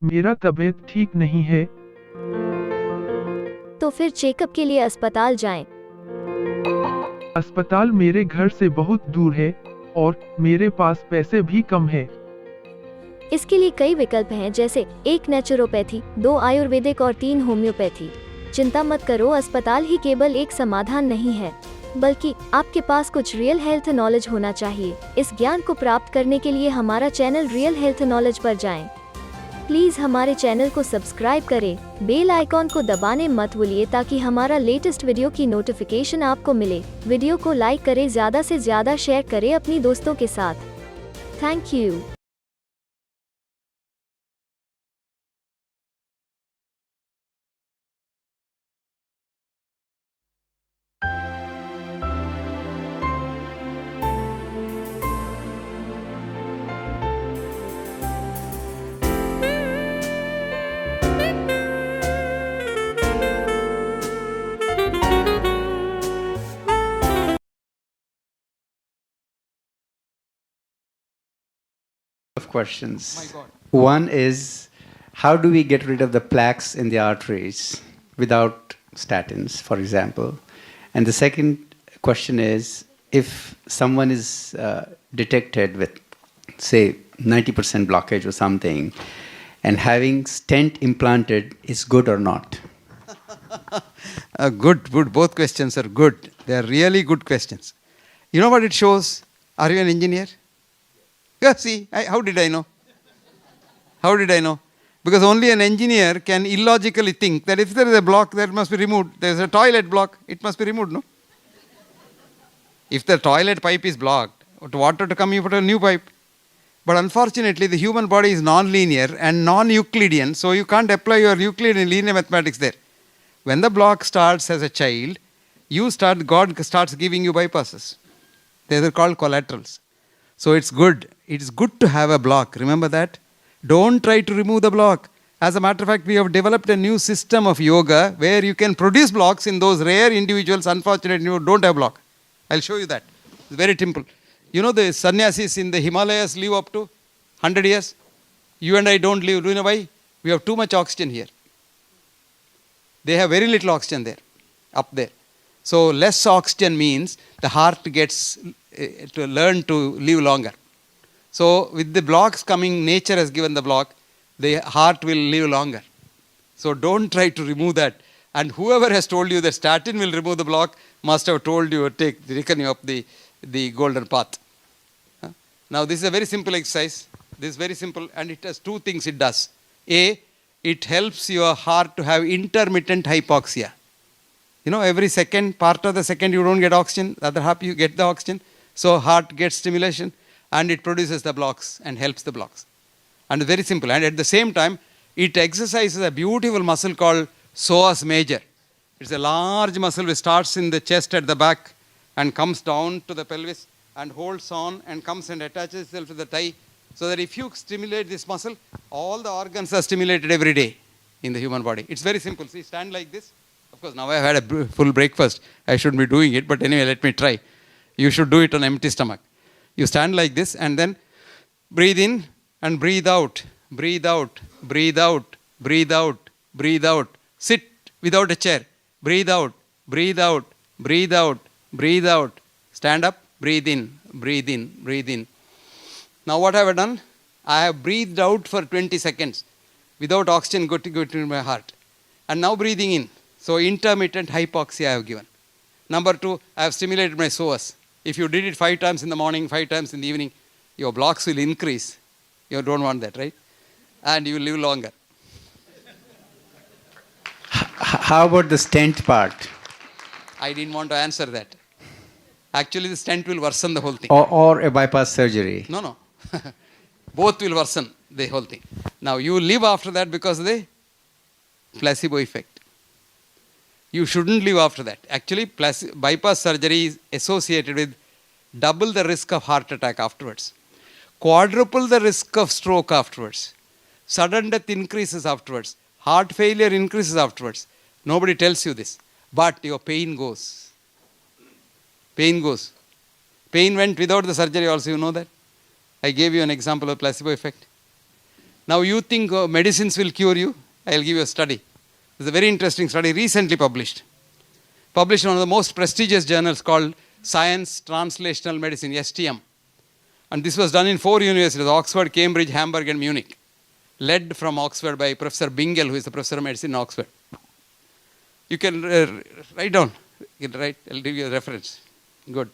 मेरा तबीयत ठीक नहीं है। तो फिर चेकअप के लिए अस्पताल जाएं। अस्पताल मेरे घर से बहुत दूर है और मेरे पास पैसे भी कम है। इसके लिए कई विकल्प हैं, जैसे 1 नेचुरोपैथी, 2 आयुर्वेदिक और 3 होम्योपैथी। चिंता मत करो, अस्पताल ही केवल एक समाधान नहीं है, बल्कि आपके पास कुछ रियल हेल्थ नॉलेज होना चाहिए। इस ज्ञान को प्राप्त करने के लिए हमारा चैनल रियल हेल्थ नॉलेज पर जाएं। प्लीज हमारे चैनल को सब्सक्राइब करें, बेल आइकॉन को दबाने मत भूलिए ताकि हमारा लेटेस्ट वीडियो की नोटिफिकेशन आपको मिले। वीडियो को लाइक करें, ज्यादा से ज्यादा शेयर करें अपनी दोस्तों के साथ। Thank you. Of questions. My God. One is, how do we get rid of the plaques in the arteries without statins, for example? And the second question is, if someone is detected with, say, 90% blockage or something, and having stent implanted is good or not? Good. Both questions are good. They are really good questions. You know what it shows? Are you an engineer? Yeah, see, how did I know? How did I know? Because only an engineer can illogically think that if there is a block, that must be removed. There is a toilet block, it must be removed, no? If the toilet pipe is blocked, water to come, you put a new pipe. But unfortunately, the human body is non-linear and non-Euclidean, so you can't apply your Euclidean linear mathematics there. When the block starts as a child, God starts giving you bypasses. They are called collaterals. So it's good. It's good to have a block. Remember that? Don't try to remove the block. As a matter of fact, we have developed a new system of yoga where you can produce blocks in those rare individuals, unfortunately, who don't have block. I'll show you that. It's very simple. You know the sannyasis in the Himalayas live up to 100 years? You and I don't live. Do you know why? We have too much oxygen here. They have very little oxygen there, up there. So less oxygen means the heart gets to learn to live longer. So with the blocks coming, nature has given the block, the heart will live longer. So don't try to remove that. And whoever has told you that statin will remove the block must have told you, taken you up the golden path. Now this is a very simple exercise. This is very simple, and it has two things it does. A, it helps your heart to have intermittent hypoxia. You know, every second, part of the second you don't get oxygen, the other half you get the oxygen. So heart gets stimulation and it produces the blocks and helps the blocks. And very simple. And at the same time, it exercises a beautiful muscle called psoas major. It's a large muscle which starts in the chest at the back and comes down to the pelvis and holds on and comes and attaches itself to the thigh. So that if you stimulate this muscle, all the organs are stimulated every day in the human body. It's very simple. See, stand like this. Of course, now I've had a full breakfast. I shouldn't be doing it, but anyway, let me try. You should do it on empty stomach. You stand like this and then breathe in and breathe out. Breathe out, breathe out, breathe out, breathe out. Sit without a chair. Breathe out, breathe out, breathe out, breathe out. Stand up, breathe in, breathe in, breathe in. Now what have I done? I have breathed out for 20 seconds without oxygen going to my heart. And now breathing in. So intermittent hypoxia I have given. Number two, I have stimulated my psoas. If you did it 5 times in the morning, 5 times in the evening, your blocks will increase. You don't want that, right? And you will live longer. How about the stent part? I didn't want to answer that. Actually, the stent will worsen the whole thing. Or a bypass surgery? No. Both will worsen the whole thing. Now, you live after that because of the placebo effect. You shouldn't live after that. Actually, bypass surgery is associated with double the risk of heart attack afterwards, quadruple the risk of stroke afterwards, sudden death increases afterwards, heart failure increases afterwards. Nobody tells you this. But your pain goes. Pain goes. Pain went without the surgery also, you know that? I gave you an example of placebo effect. Now you think medicines will cure you? I'll give you a study. It's a very interesting study recently published. Published in one of the most prestigious journals called Science Translational Medicine, STM. And this was done in 4 universities, Oxford, Cambridge, Hamburg and Munich. Led from Oxford by Professor Bingel, who is the professor of medicine in Oxford. You can write down. You can write. I'll give you a reference. Good.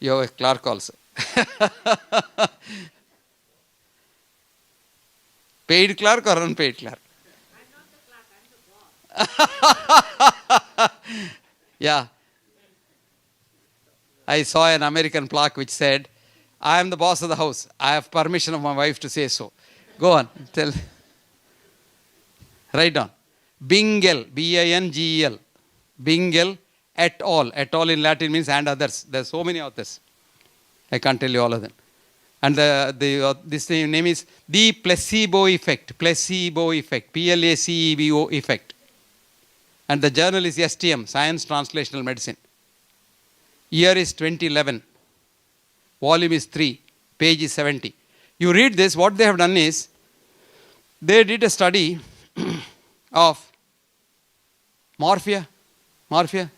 You have a clerk also. Paid clerk or unpaid clerk? I'm not the clerk, I'm the boss. Yeah. I saw an American plaque which said, I am the boss of the house. I have permission of my wife to say so. Go on. Tell. Write down. Bingel, B-I-N-G-E-L. Bingel et al. Et al. In Latin means and others. There are so many authors. I can't tell you all of them. And this name is the placebo effect. Placebo effect. P-L-A-C-E-B-O effect. And the journal is STM, Science Translational Medicine. Year is 2011. Volume is 3. Page is 70. You read this, what they have done is, they did a study of morphia. Morphia.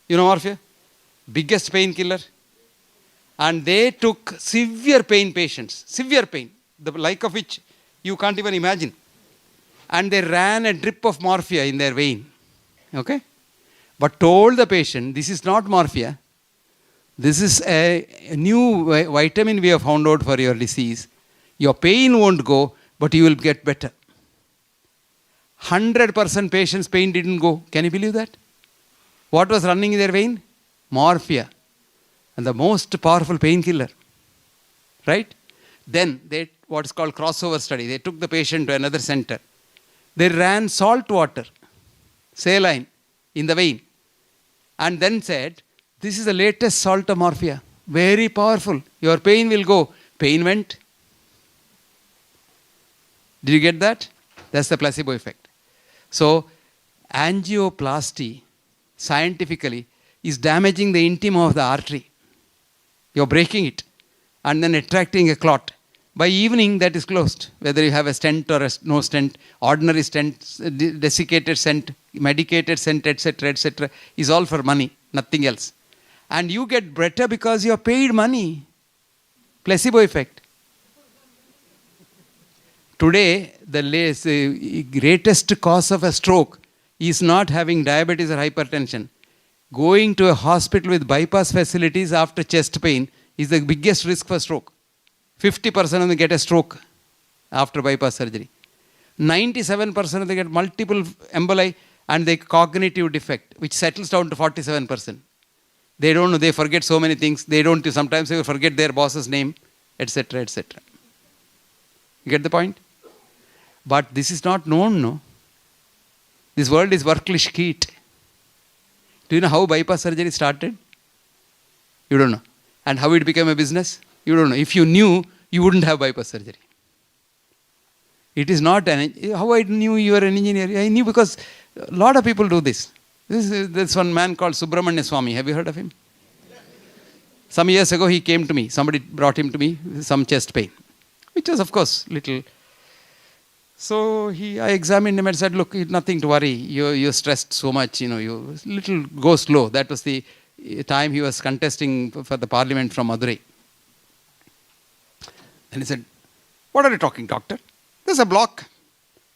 You know morphia? Biggest painkiller. And they took severe pain patients. Severe pain. The like of which you can't even imagine. And they ran a drip of morphia in their vein. Okay? But told the patient, this is not morphia. This is a new vitamin we have found out for your disease. Your pain won't go, but you will get better. 100% patients' pain didn't go. Can you believe that? What was running in their vein? Morphia. And the most powerful painkiller. Right? Then they, what is called crossover study. They took the patient to another center. They ran salt water, saline, in the vein. And then said, this is the latest salt of morphia. Very powerful. Your pain will go. Pain went. Did you get that? That's the placebo effect. So, angioplasty, scientifically, is damaging the intima of the artery. You're breaking it and then attracting a clot. By evening, that is closed. Whether you have a stent or no stent, ordinary stent, desiccated stent, medicated stent, etc., is all for money, nothing else. And you get better because you have paid money. Placebo effect. Today, the greatest cause of a stroke is not having diabetes or hypertension. Going to a hospital with bypass facilities after chest pain is the biggest risk for stroke. 50% of them get a stroke after bypass surgery. 97% of them get multiple emboli and the cognitive defect, which settles down to 47%. They don't know, they forget so many things. They don't, sometimes they will forget their boss's name, etc., etc. You get the point? But this is not known, no? This world is worklish kit. Do you know how bypass surgery started? You don't know. And how it became a business? You don't know. If you knew, you wouldn't have bypass surgery. It is not how I knew you were an engineer. I knew because a lot of people do this. There's one man called Subramanya Swami. Have you heard of him? Some years ago, he came to me. Somebody brought him to me with some chest pain, which was, of course, little. So I examined him and said, look, nothing to worry. You're stressed so much, you little go slow. That was the time he was contesting for the parliament from Madurai. And he said, what are you talking, doctor? There's a block.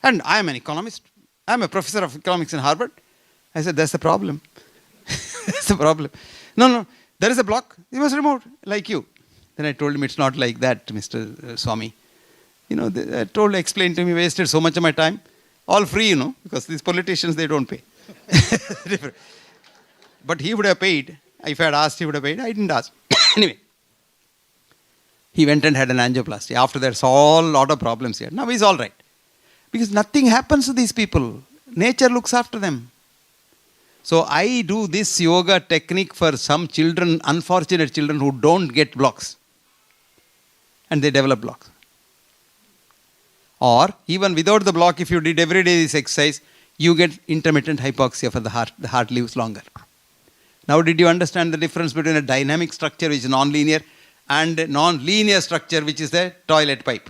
And I am an economist. I am a professor of economics in Harvard. I said, that's the problem. That's the problem. No, there is a block. You must remove, like you. Then I told him, it's not like that, Mr. Swami. I explained to me, wasted so much of my time. All free, because these politicians, they don't pay. But he would have paid. If I had asked, he would have paid. I didn't ask. Anyway. He went and had an angioplasty. After that, saw a lot of problems here. Now he's all right. Because nothing happens to these people. Nature looks after them. So I do this yoga technique for some children, unfortunate children who don't get blocks. And they develop blocks. Or even without the block, if you did every day this exercise, you get intermittent hypoxia for the heart. The heart lives longer. Now did you understand the difference between a dynamic structure which is non-linear and a non-linear structure which is the toilet pipe?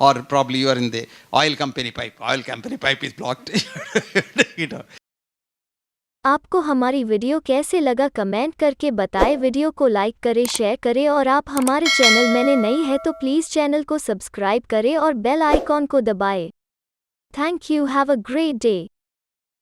or probably you are in the oil company pipe. Oil company pipe is blocked. Take it out. आपको हमारी video कैसे लगा comment करके बताएं। Video को like करें, share करें और आप हमारे चैनल में नई है तो प्लीज़ चैनल को सब्सक्राइब करें और बेल आइकॉन को दबाएं। Thank you, have a great day.